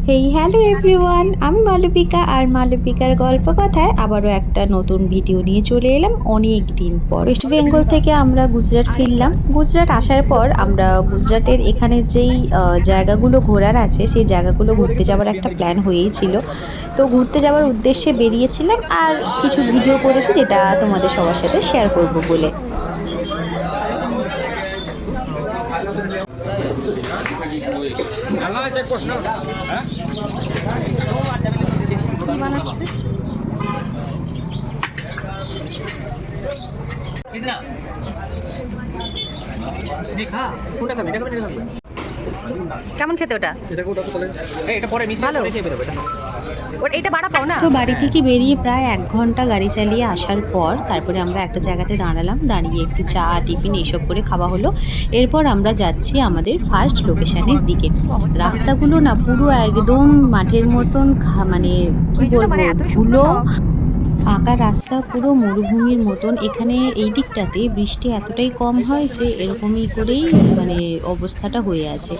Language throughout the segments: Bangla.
হেই হ্যালো এভরিওয়ান, আমি মালবিকা আর মালবিকার গল্প কথায় আবারও একটা নতুন ভিডিও নিয়ে চলে এলাম অনেক দিন পর। ওয়েস্ট বেঙ্গল থেকে আমরা গুজরাট ফিরলাম। গুজরাট আসার পর আমরা গুজরাটের এখানে যেই জায়গাগুলো ঘোরার আছে সেই জায়গাগুলো ঘুরতে যাওয়ার একটা প্ল্যান হয়েই ছিল। তো ঘুরতে যাওয়ার উদ্দেশ্যে বেরিয়েছিলাম আর কিছু ভিডিও করেছি যেটা তোমাদের সবার সাথে শেয়ার করব বলে। কি বানাচ্ছে? কেমন খেতে ওটা? ভালো। এটা বাড়া পাও না। তো বাড়ি থেকে বেরিয়ে প্রায় 1 ঘন্টা গাড়ি চালিয়ে আসার পর তারপরে আমরা একটা জায়গাতে দাঁড়ালাম, দাঁড়িয়ে একটু চা টিফিন এইসব করে খাওয়া হলো। এরপর আমরা যাচ্ছি আমাদের ফার্স্ট লোকেশনের দিকে। রাস্তাগুলো না পুরো একদম মাঠের মতন, মানে কি বলবো, ধুলো, ফাঁকা রাস্তা, পুরো মরুভূমির মতন। এখানে এই দিকটাতে বৃষ্টি এতটাই কম হয় যে এরকমই করেই মানে অবস্থাটা হয়ে আছে।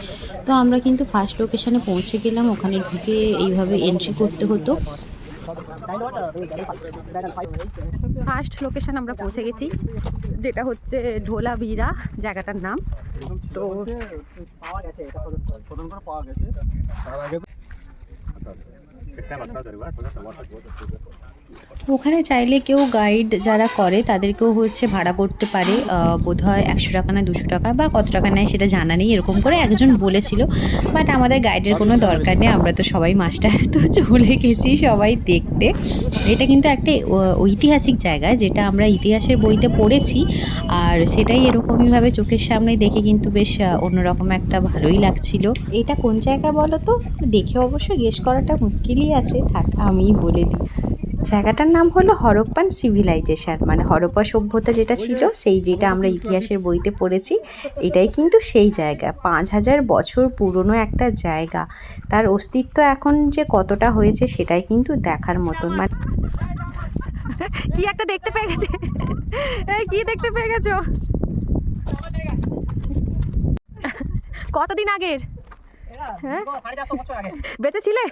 তো আমরা কিন্তু ফার্স্ট লোকেশনে পৌঁছে গেলাম। ওখানে ঢুকে এইভাবে এন্ট্রি করতে হতো। ফার্স্ট লোকেশন আমরা পৌঁছে গেছি, যেটা হচ্ছে ঢোলাভিরা জায়গাটার নাম। তো ওখানে চাইলে কেউ গাইড যারা করে তাদেরকেও হচ্ছে ভাড়া করতে পারে, বোধহয় 100 টাকা না 200 টাকা বা কত টাকা নেয় সেটা জানা নেই, এরকম করে একজন বলেছিল। বাট আমাদের গাইডের কোনো দরকার নেই, আমরা তো সবাই মাস্টার, তো চলে গেছি সবাই দেখতে। এটা কিন্তু একটা ঐতিহাসিক জায়গা, যেটা আমরা ইতিহাসের বইতে পড়েছি, আর সেটাই এরকমইভাবে চোখের সামনে দেখে কিন্তু বেশ অন্যরকম একটা ভালোই লাগছিল। এটা কোন জায়গা বলো তো? দেখে অবশ্য গেস করাটা মুশকিলই আছে, থাক আমিই বলে দিই। জায়গাটার নাম হলো হরপ্পান সিভিলাইজেশন, মানে হরপ্পা সভ্যতা যেটা ছিল, সেই যেটা আমরা ইতিহাসের বইতে পড়েছি, এটাই কিন্তু সেই জায়গা। 5000 বছর পুরনো একটা জায়গা, তার অস্তিত্ব এখন যে কতটা হয়েছে সেটাই কিন্তু দেখার মতন। মানে কি একটা দেখতে পেয়ে গেছে, এই কি দেখতে পেয়ে গেছো? কতদিন আগের? বেঁচে ছিলে?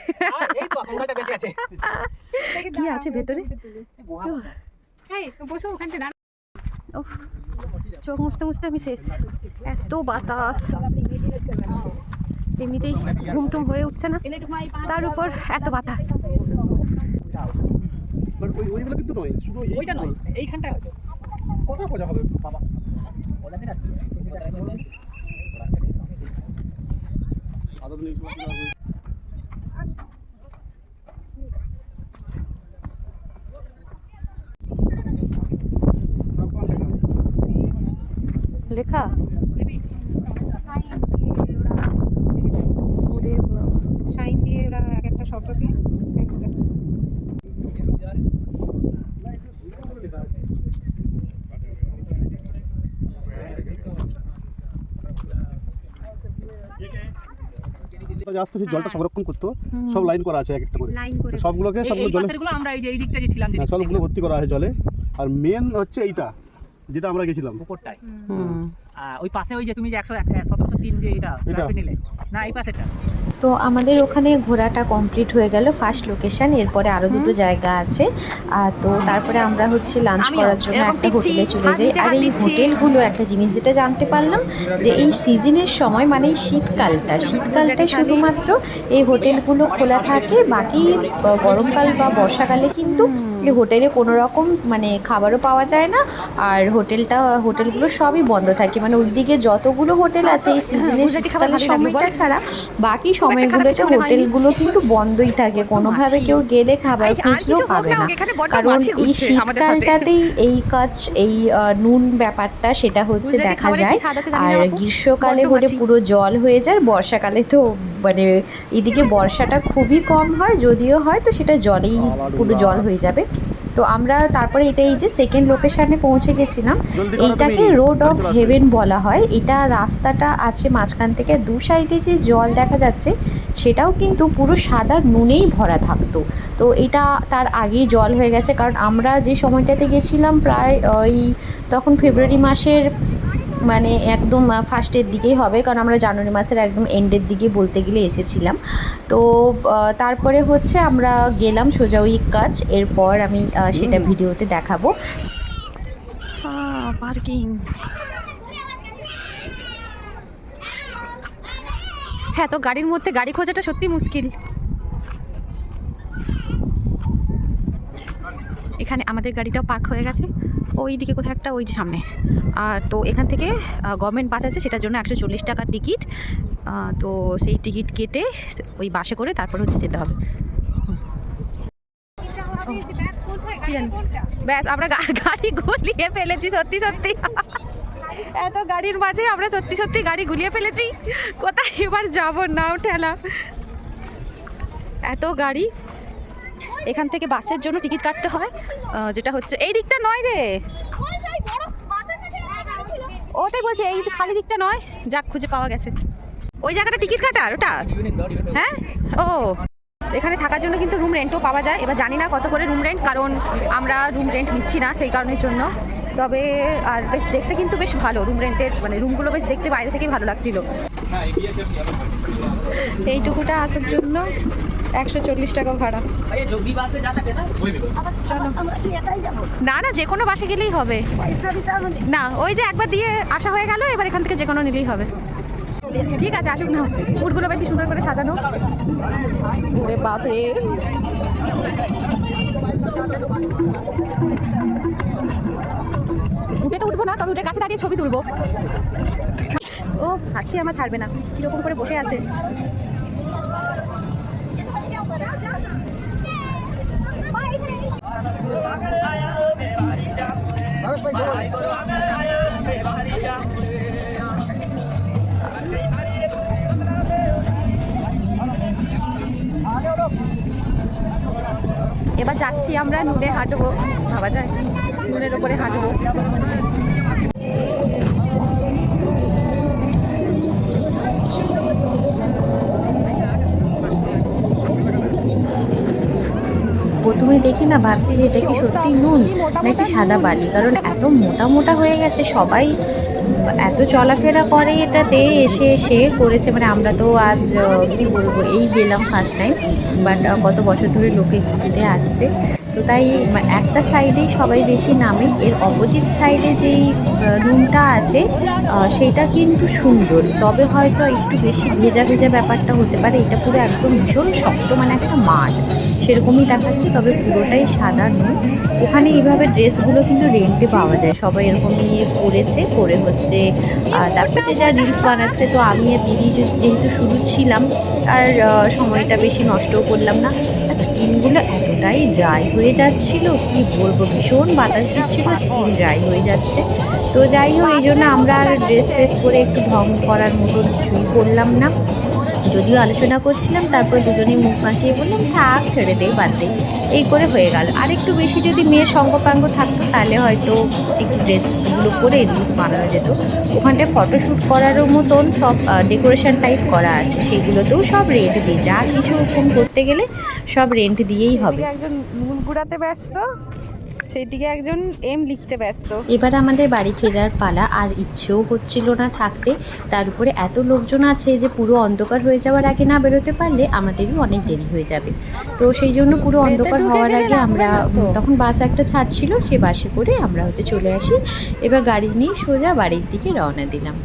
কি আছে ভেতরে? চোখ মুছতে মুছতে আমি শেষ, এত বাতাস, এমনিতেই ঘুমটুম হয়ে উঠছে না, তার উপর এত বাতাস। ওইগুলো কিন্তু নয়, শুধু ওইটা নয়, এইখানটা কত মজা হবে বাবা। লেখা সাইন দিয়ে ওরা এক একটা শব্দ দিয়ে আস্তে আস্তে জলটা সংরক্ষণ করতো, সব লাইন করা আছে এক একটা করে, সবগুলোকে জলে আমরা এই যে এই দিকটা যে ছিলাম, সবগুলো ভর্তি করা আছে জলে। আর মেন হচ্ছে এইটা যেটা আমরা গেছিলাম উপরটায়, ওই পাশে ওই যে তুমি যে 11703 যে এটা নিলে না, এই পাশেটা। তো আমাদের ওখানে ঘোরাটা কমপ্লিট হয়ে গেল, ফার্স্ট লোকেশন। এরপরে আরও দুটো জায়গা আছে, তো তারপরে আমরা হচ্ছে লাঞ্চ করার জন্য একটা হোটেলে চলে যাই। আর এই হোটেলগুলো একটা জিনিস যেটা জানতে পারলাম, যে এই সিজনের সময়, মানে এই শীতকালটাই শুধুমাত্র এই হোটেলগুলো খোলা থাকে, বাকি গরমকাল বা বর্ষাকালে কিন্তু এই হোটেলে কোনো রকম মানে খাবারও পাওয়া যায় না, আর হোটেলগুলো সবই বন্ধ থাকে। মানে ওইদিকে যতগুলো হোটেল আছে এই সিজনের শীতকালের সময়টা ছাড়া বাকি সময়গুলোতে হোটেলগুলো কিন্তু বন্ধই থাকে, কোনোভাবে কেউ গেলে খাবার খুঁজলেও পাবে না। কারণ এই শীতকালটাতেই এই নুন ব্যাপারটা সেটা হচ্ছে দেখা যায়, আর গ্রীষ্মকালে হলে পুরো জল হয়ে যায়, বর্ষাকালে তো মানে এদিকে বর্ষাটা খুবই কম হয়, যদিও হয় তো সেটা জলেই পুরো জল হয়ে যাবে। তো আমরা তারপরে এটা এই যে সেকেন্ড লোকেশানে পৌঁছে গেছিলাম, এইটাকে রোড অফ হেভেন বলা হয়। এটা রাস্তাটা আছে মাঝখান থেকে, দু সাইডে যে জল দেখা যাচ্ছে সেটাও কিন্তু পুরো সাদা নুনেই ভরা থাকতো। তো এটা তার আগেই জল হয়ে গেছে, কারণ আমরা যে সময়টাতে গেছিলাম প্রায় ওই তখন ফেব্রুয়ারি মাসের মানে একদম ফার্স্টের দিকেই হবে, কারণ আমরা জানুয়ারি মাসের একদম এন্ডের দিকে বলতে গেলে এসেছিলাম। তো তারপরে হচ্ছে আমরা গেলাম সোজা ওই কাজ, এরপর আমি সেটা ভিডিওতে দেখাবো। পার্কিং, হ্যাঁ, তো গাড়ির মধ্যে গাড়ি খোঁজাটা সত্যি মুশকিল। এখানে আমাদের গাড়িটাও পার্ক হয়ে গেছে ওই দিকে কোথাও একটা, ওই যে সামনে। আর তো এখান থেকে গভর্নমেন্ট বাস আছে, সেটার জন্য 140 টাকার টিকিট। তো সেই টিকিট কেটে ওই বাসে করে তারপর হচ্ছে যেতে হবে। ব্যাস, আমরা গাড়ি গুলিয়ে ফেলেছি সত্যি সত্যি। এত গাড়ির মাঝে আমরা সত্যি সত্যি গাড়ি গুলিয়ে ফেলেছি। কোথায় এবার যাবো, নাও ঠেলা, এত গাড়ি। এখান থেকে বাসের জন্য টিকিট কাটতে হয়, যেটা হচ্ছে এই দিকটা নয় রে, ওটাই বলছে, এই খালি দিকটা নয়। যাক, খুঁজে পাওয়া গেছে ওই জায়গাটা টিকিট কাটার, ওটা। হ্যাঁ, ও এখানে থাকার জন্য কিন্তু রুম রেন্টও পাওয়া যায়। এবার জানি না কত করে রুম রেন্ট, কারণ আমরা রুম রেন্ট নিচ্ছি না সেই কারণের জন্য। তবে আর বেশ দেখতে কিন্তু বেশ ভালো রুম রেন্টের, মানে রুমগুলো বেশ দেখতে বাইরে থেকেই ভালো লাগছিল। এইটুকুটা আসার জন্য 140 টাকা ভাড়া। না না, যে কোনো বাসে গেলেই হবে না, ওই যে একবার দিয়ে আসা হয়ে গেল, এবার এখান থেকে যে কোনো নিলেই হবে। ঠিক আছে, আসুক না। উটগুলো বেশি সুন্দর করে সাজানো। ওরে বাপরে, উঠে তো উঠবো না, তবে উঠে কাছে দাঁড়িয়ে ছবি তুলবো। ও হাঁচি আমার ছাড়বে না, কিরকম করে বসে আছে। এবার যাচ্ছি আমরা নুনে হাঁটবো, ভাবা যায় নুনের ওপরে হাঁটবো। প্রথমে দেখি না ভাবছি যে এটা কি সত্যি নুন নাকি সাদা বালি, কারণ এত মোটা মোটা হয়ে গেছে, সবাই এত চলাফেরা করে এটাতে, এসে এসে করেছে। মানে আমরা তো আজ কি বলবো, এই গেলাম ফার্স্ট টাইম, বাট কত বছর ধরে লোকে ঘুরতে আসছে, তো তাই একটা সাইডেই সবাই বেশি নামে। এর অপোজিট সাইডে যেই রুমটা আছে সেটা কিন্তু সুন্দর, তবে হয়তো একটু বেশি ভেজা ভেজা ব্যাপারটা হতে পারে। এটা পুরো একদম ভীষণ শক্ত, মানে একটা মাঠ সেরকমই দেখাচ্ছে, তবে পুরোটাই সাদা নুন। ওখানে এইভাবে ড্রেসগুলো কিন্তু রেন্টে পাওয়া যায়, সবাই এরকমই পরেছে, পরে হচ্ছে তারপর যে যা রিলস বানাচ্ছে। তো আমি আর দিদি যেহেতু শুরু ছিলাম, আর সময়টা বেশি নষ্টও করলাম না। আর স্কিনগুলো এতটাই ড্রাই হয়ে যাচ্ছিল, কি বলবো, ভীষণ বাতাস দিচ্ছিল, স্কিন ড্রাই হয়ে যাচ্ছে। তো যাই হোক, এই জন্য আমরা আর ড্রেস ফ্রেস করে একটু ঢং করার মতো কিছুই করলাম না, যদিও আলোচনা করছিলাম। তারপর দুজনেই মুখ মাখিয়ে বললাম থাক, ছেড়ে দে, বাদ দে, এই করে হয়ে গেল। আর একটু বেশি যদি মেয়ের সঙ্গপাঙ্গ থাকতো তাহলে হয়তো একটু ড্রেসগুলো করে রিলস বানানো যেত। ওখানটায় ফটোশ্যুট করারও মতন সব ডেকোরেশন টাইপ করা আছে, সেগুলোতেও সব রেন্ট দিয়ে, যা কিছু ওরকম করতে গেলে সব রেন্ট দিয়েই হবে। একজন নুন কুড়াতে ব্যস্ত, সেই দিকে একজন এম লিখতে ব্যস্ত। এবার আমাদের বাড়ি ফেরার পালা, আর ইচ্ছেও হচ্ছিল না থাকতে। তার উপরে এত লোকজন আছে যে পুরো অন্ধকার হয়ে যাওয়ার আগে না বেরোতে পারলে আমাদেরই অনেক দেরি হয়ে যাবে। তো সেই জন্য পুরো অন্ধকার হওয়ার আগে আমরা, তখন বাস একটা ছাড়ছিল, সে বাসে করে আমরা হচ্ছে চলে আসি। এবার গাড়ি নিয়ে সোজা বাড়ির দিকে রওনা দিলাম।